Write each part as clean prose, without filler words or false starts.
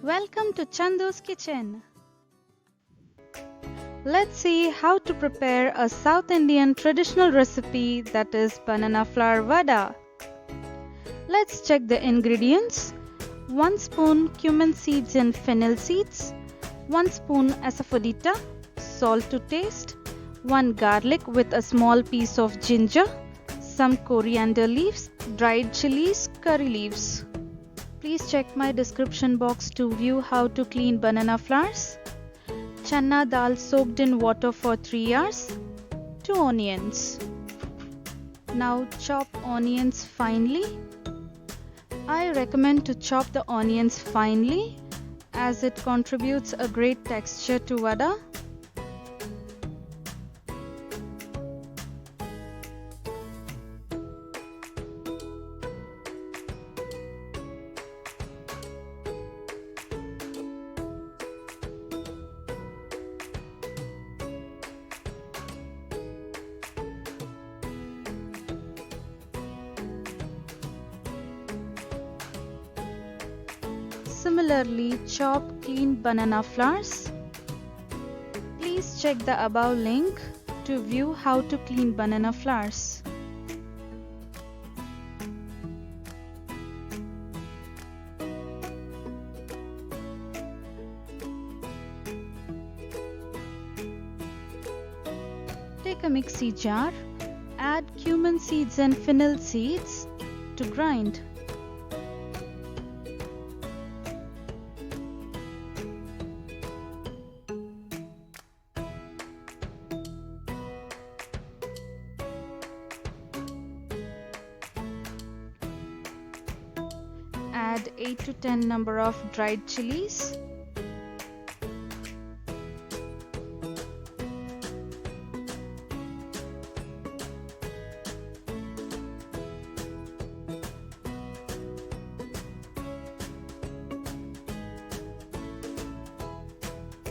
Welcome to Chandu's kitchen. Let's see how to prepare a South Indian traditional recipe that is banana flour vada. Let's check the ingredients. 1 spoon cumin seeds and fennel seeds, 1 spoon asafoetida, salt to taste, 1 garlic with a small piece of ginger, some coriander leaves, dried chillies, curry leaves. Please check my description box to view how to clean banana flours. Channa dal soaked in water for 3 hours. 2 onions. Now chop onions finely. I recommend to chop the onions finely as it contributes a great texture to vada. Similarly, chop clean banana flours. Please check the above link to view how to clean banana flours. Take a mixie jar, add cumin seeds and fennel seeds to grind. Add 8 to 10 number of dried chillies.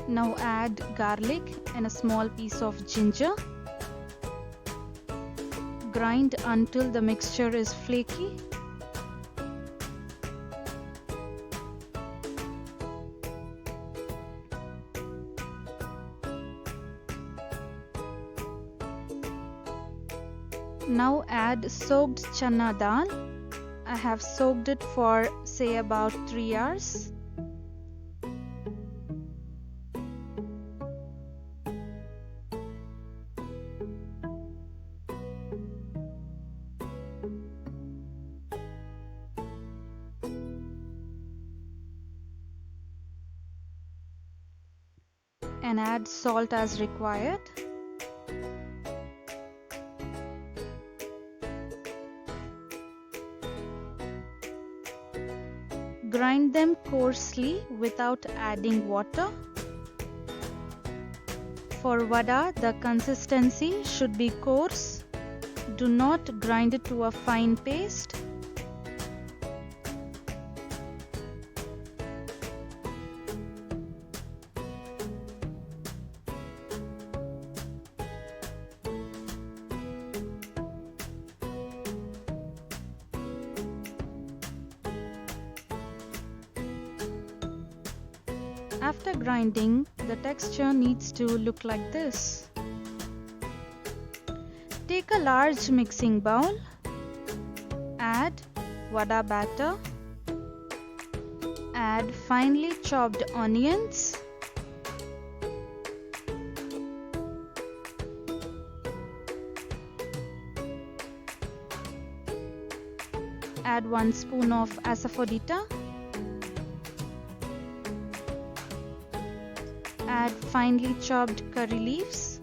Now add garlic and a small piece of ginger. Grind until the mixture is flaky. Now add soaked channa dal. I have soaked it for say about 3 hours. And add salt as required. Grind them coarsely without adding water. For vada, the consistency should be coarse. Do not grind it to a fine paste. After grinding, the texture needs to look like this. Take a large mixing bowl, add vada batter, add finely chopped onions, add 1 spoon of asafoetida, add finely chopped curry leaves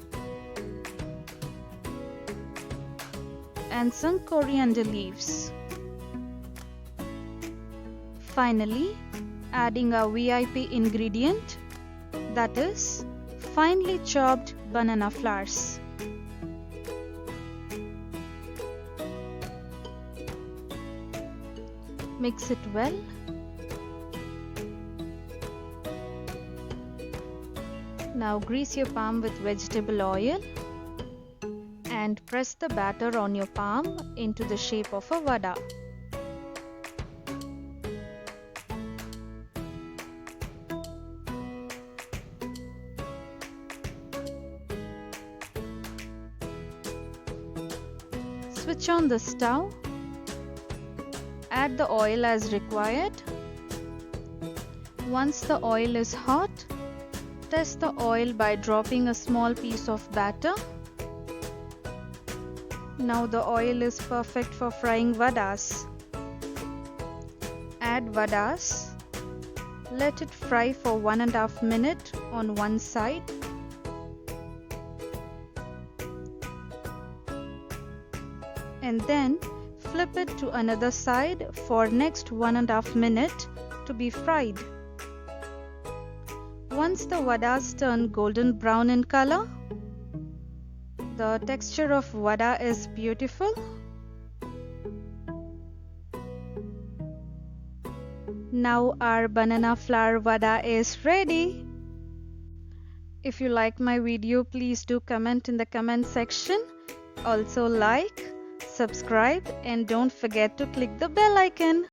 and some coriander leaves. Finally, adding a VIP ingredient, that is finely chopped banana flours. Mix it well. Now grease your palm with vegetable oil and press the batter on your palm into the shape of a vada. Switch on the stove. Add the oil as required. Once the oil is hot, test the oil by dropping a small piece of batter. Now the oil is perfect for frying vadas. Add vadas. Let it fry for 1.5 minutes on one side. And then flip it to another side for next 1.5 minutes to be fried. Once the vadas turn golden brown in color, the texture of vada is beautiful. Now our banana flour vada is ready. If you like my video, please do comment in the comment section. Also like, subscribe, and don't forget to click the bell icon.